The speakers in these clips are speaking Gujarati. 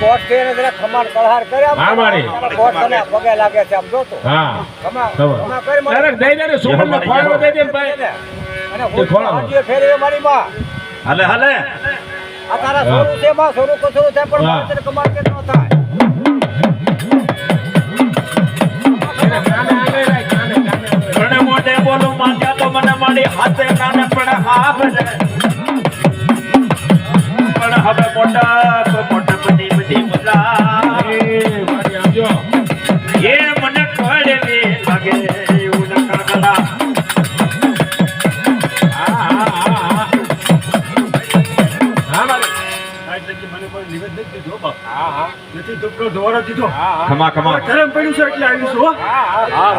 કોટ કે જરા ખમાડ કળહાર કરે હા મારી કોટ તને પગે લાગે છે આમ જો તો હા ખમા કરી ડાયરેક્ટ દઈ દે ને સુપર માં ખોળવા દઈ દે ભાઈ અને હું આજે ફેરે મારી માં હાલે હાલે આ તારા સોરું છે માં સોરું કસરું છે પણ મારે તને કમાડ કે ન થાય મને મોઢે બોલું માંગ્યા તો મને મારી હાથે કાને પણ આપજે પણ હવે મોટા બધી બધી બોલા મારી આવજો એ મને કળે ને લાગે એવું ન કાગલા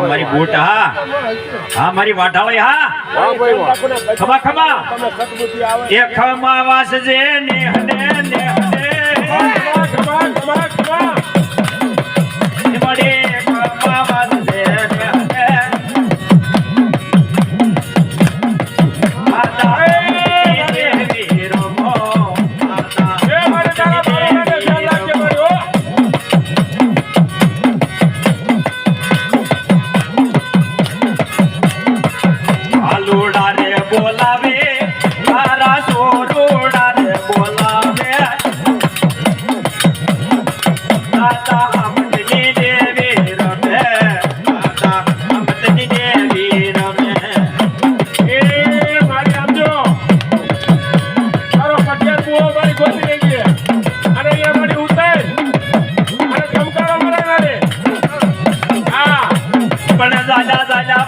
મારી બૂટ હા મારી વાઢાળી હા ખમા ખમા એ ખમા વાસ જે ને હને ને હને ખમા મારી ખમા વાસ જે ને હને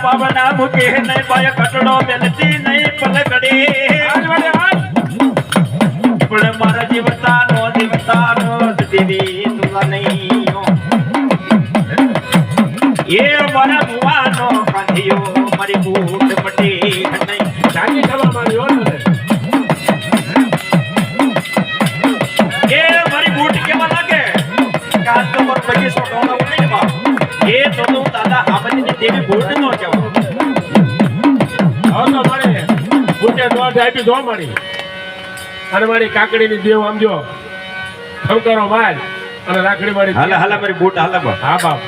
પાવના મુકે નહીં પાય કટડો મેલતી નહીં પલકડી પણ મારા જીવતાનો દેવી તુલા નહીં એ મારા ભુવાનો કાંધિયો મારી બૂટ પટી નહીં જાગી થવા માંડ્યો એ મારી બૂટ કેવા લાગે કાચ તો પર બગીચો ડોલા ઉડી માં એ તો તું દાદા આબની દેવી બૂટ નો કેવો હવે તો મારે બૂટે દોડ આપી દો મારી અને મારી કાકડીની દેવ આમ જો ખવકારો માલ અને રાખડી મારી હાલે હાલે મારી બૂટ હાલે બા હા બાપ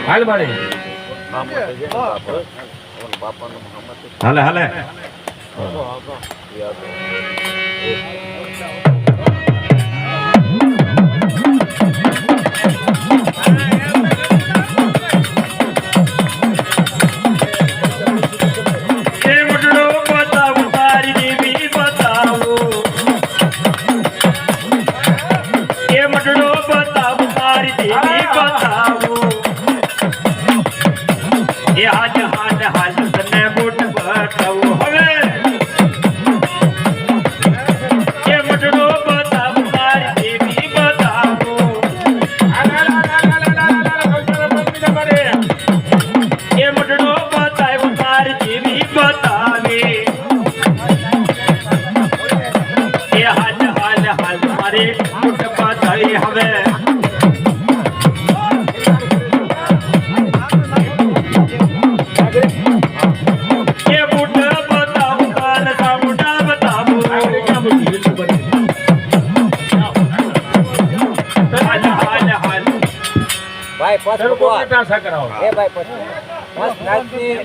હાલ મારી હાલે હાલે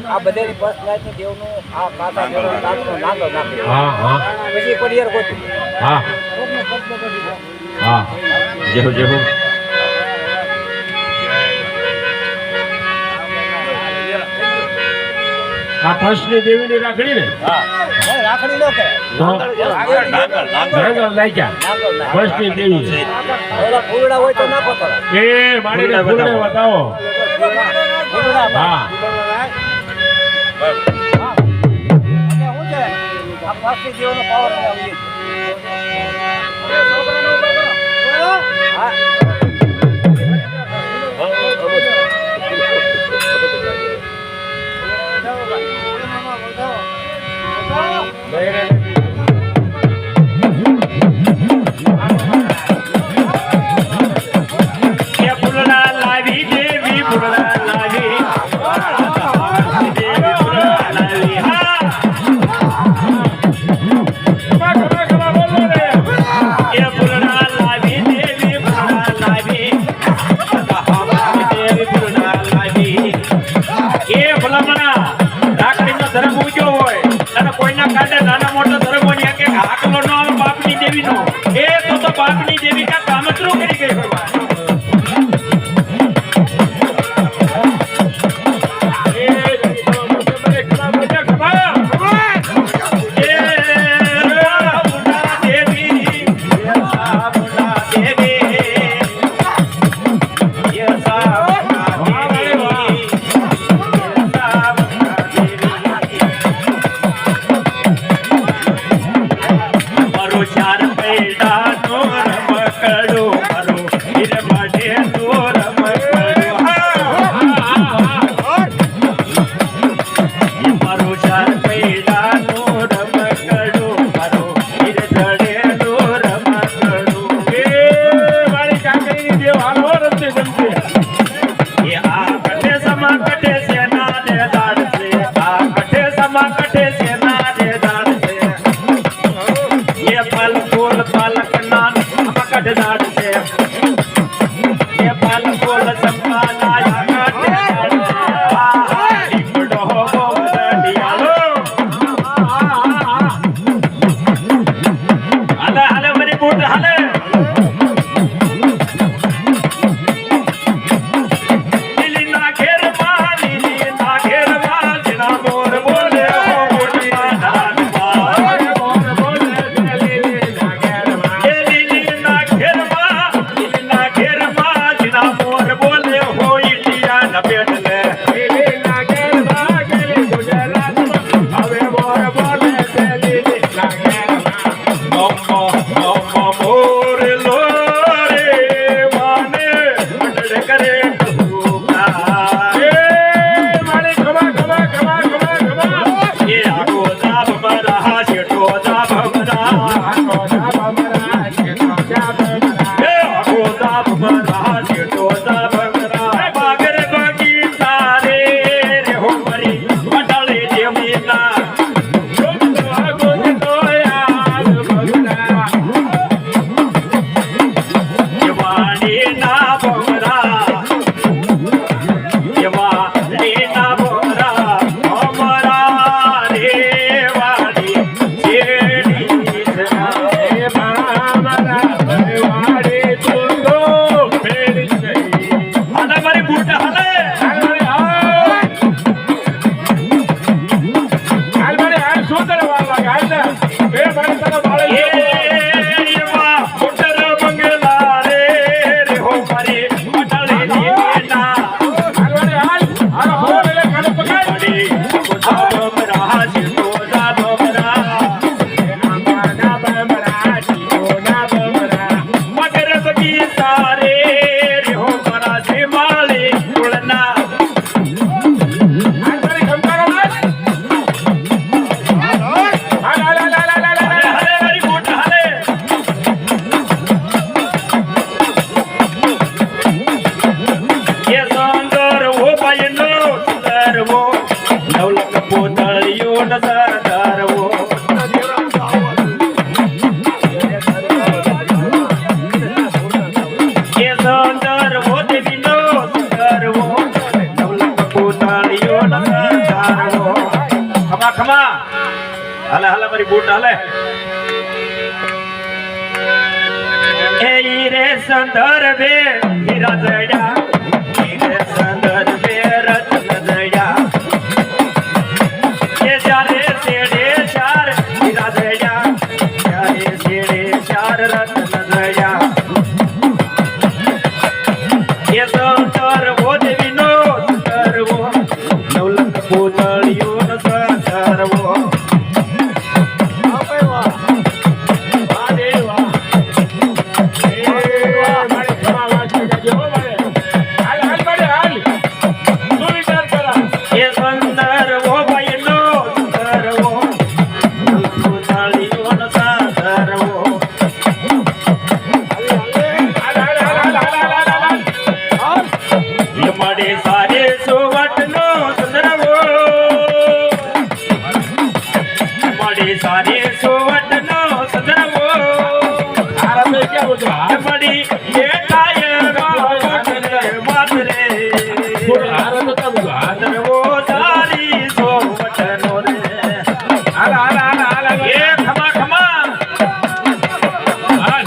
આ બધાની ફર્સ્ટ નાઈટ ની દેવનું આ પાતા દેવનું નાગનો નાગો નાખ્યો પછી પડિયાર ગોતું જેહો જેહો આ ફર્સ્ટની દેવીની રાખડી ને રાખડી નો કરે નાગલ લાગ્યા ફર્સ્ટની દેવી ઓલા ફૂલડા હોય તો નાખો તો એ મારીને ફૂલડે બતાવો હા આ ફર્સ્ટની દેવનો પાવર આવી खमा खमा खमा बोलो रे ये फुलडा लावी देवी फुलडा लावी देवी फुलडा लावी ये फुलमणा રાખડીનો ધર્મ ઉગ્યો હોય અને કોઈના કાંડે નાના મોટા ધર્મોની એક એક હાકલો નો આવે બાપની દેવીનો એ તો બાપની દેવી કા કામતરું કરી ગઈ હોય હાલે હાલે મારી બૂટ હાલે એ રે સંદર્ભે હીરા જડ્યા રે સંદર્ભે રત્ન જડ્યા એ જ્યારે સેડે ચાર હીરા જડ્યા ત્યારે સેડે ચાર રત્ન જડ્યા એ સંદર્ભો દેવીનો સંદર્ભો નવલખ પૂતળીઓ નો સંદર્ભો મળી બેટાએ ગાવટલે માતરે થોડો હારો તો તમે હાથ ધરવો તારી સોવટનો રે હાલ એ ખમા ખમા હાલ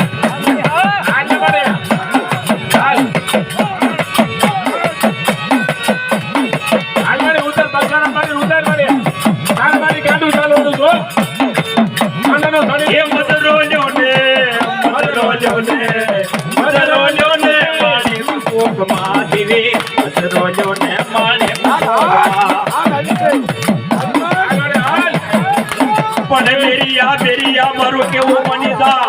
હાલ બડે હાલ હાલ બડે ઉતર બગડાના બડે ઉતર બડે હાલ મારી ગાડું ચાલો તો જો આંડાનો ધણી એ મદરો લ્યોને મારી કોકમાં દીવી મદરો લ્યોને મારી પણ બેરિયા મારું કેવું બની જા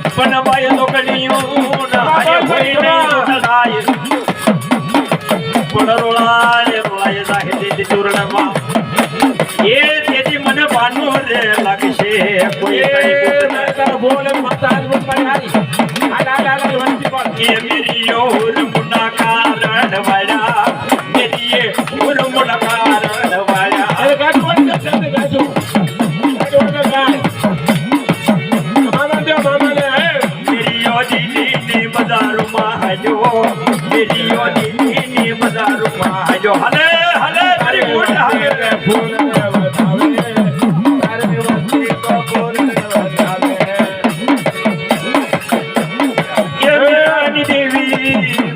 પણ બાય તો કનિયું ના કોઈ નહીં થાય પણ રોળાય સાહેબ ચૂર્ણમાં એ તેથી મને બાનો રે લાગશે કોઈ કઈ બોલે માતા આજ બોલ મારી હાલ વંતી બોલ એ મેરીયો મુના કારણ વાળા મેરીએ મુના કારણ વાળા અરે ગાડું બંધ કર દે ગાડું મામાને હે મેરીયો દીની બજારમાં હાજો મેરીયો દીની બજારમાં હાજો હલે હલે મારી ગોટ હાલે ફૂલ બતાવે તારે વંતી કો બોલ બતાવે એ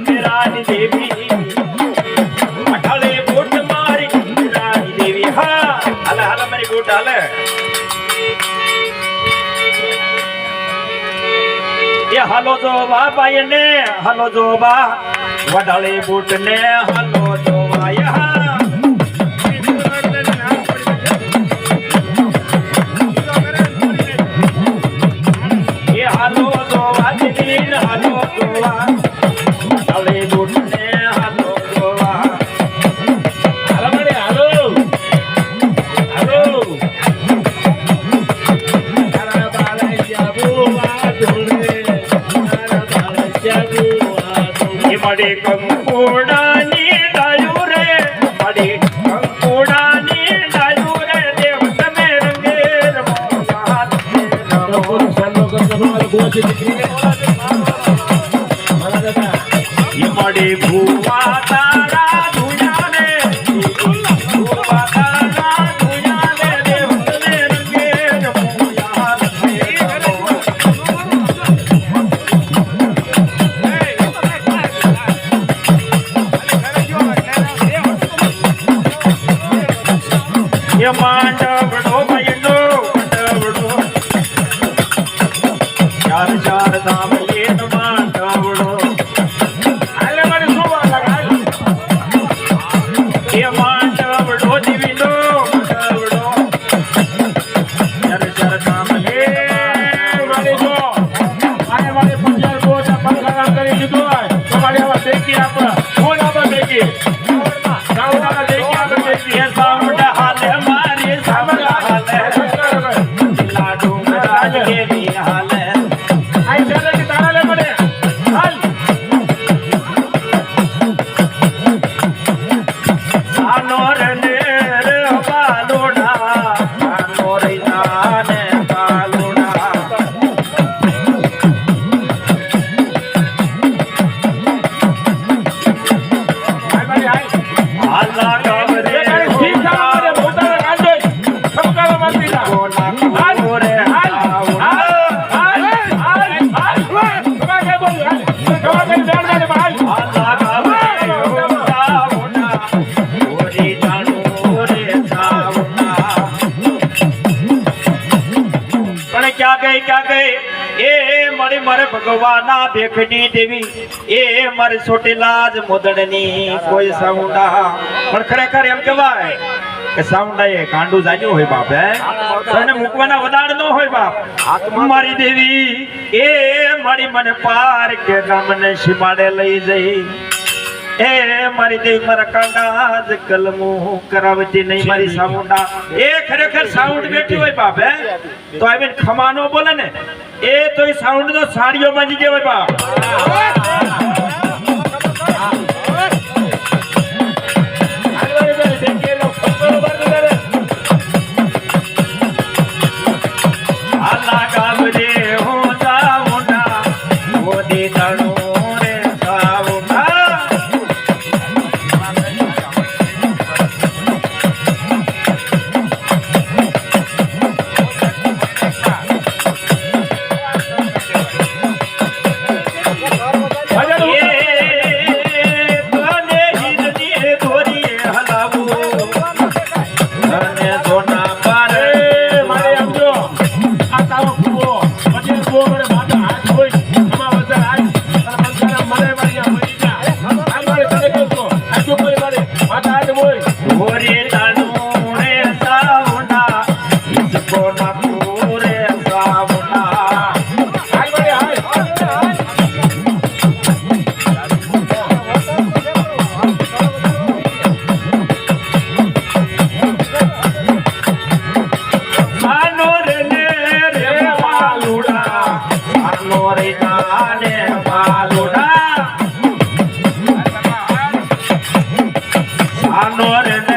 મેરાની દેવી અઠાલે ગોટ મારી મેરાની દેવી હા હલે હલે મારી ગોટ હાલે એ હાલો જોવા બાય ને હાલો જોવા વડાળે બૂટ ને હાલો જોવા એ હાલો જોવા દિલીન હાલો જોવા વડાળે બૂટ ને હાલો જોવા હાલો બડે હાલો તારા બાલે જાબુવા ધોળે એ મડે કંકોડાની ડાયું રે મડે કંકોડાની ડાયું રે દેવ તમે રંગે રમો હાથ એ મડે ભૂવા તારા ધુયા રે ભૂવા તારા ધુયા રે દેવ તમે રંગે રમો હાથ એ માંડવડો ભાઈનો માંડવડો ચાર ધામ લેન માંડવડો હાલે મને જોવા લાગ એ માંડવડો દીવીનો માંડવડો ચાર ધામ લે મારી જો આને મારે 50 બોટા પંખારામ કરી દીધો હોય તો મારી આવા દેખી આપણે કોણ આવા દેખી સાવડા દેખી આપણે દેખી એ સાઉન્ડ હાલે મારી સાઉન્ડ હાલે લાડુ રાજ કે ની હાલે આઈ ચાલે કે તારા લે પડે હાલ આનો રને રે બાલોડા આનો રે નાને બાલોડા આઈ મારી આઈ આલા ગવરે ઠીક સાવડે બોટા કાઢો સબકાવા માંગી જા કોના કોરે હાલ કમા કે બોલ હાલ કમા કે બેન મારે હાલ આલા ગવરે સાવના ઓરી જાણો રે સાવના પણ ક્યાં ગઈ એ મારી મારે ભગવાના ભેખની દેવી એ મારી ચોટીલા જ મોદડની કોઈ સાઉન્ડા પણ ખરેખર એમ કહેવાય કે સાઉન્ડા એ કાંડું જાજ્યું હોય બાપ હે એને મૂકવાના વદાડ ન હોય બાપ મારી દેવી એ મારી મને પાર કે ગામને સીમાડે લઈ જઈ એ મારી દેવી મારા કાંડા જ કલમું કરાવતી નહીં મારી સાઉન્ડા એ ખરેખર સાઉન્ડ બેઠી હોય બાપ હે તો આવીને ખમાનો બોલે ને એ તો એ સાઉન્ડ તો સાડીઓ બાંધી ગયો હોય બાપ આલા ગામ રે હો સાઉન્ડા ખબર ને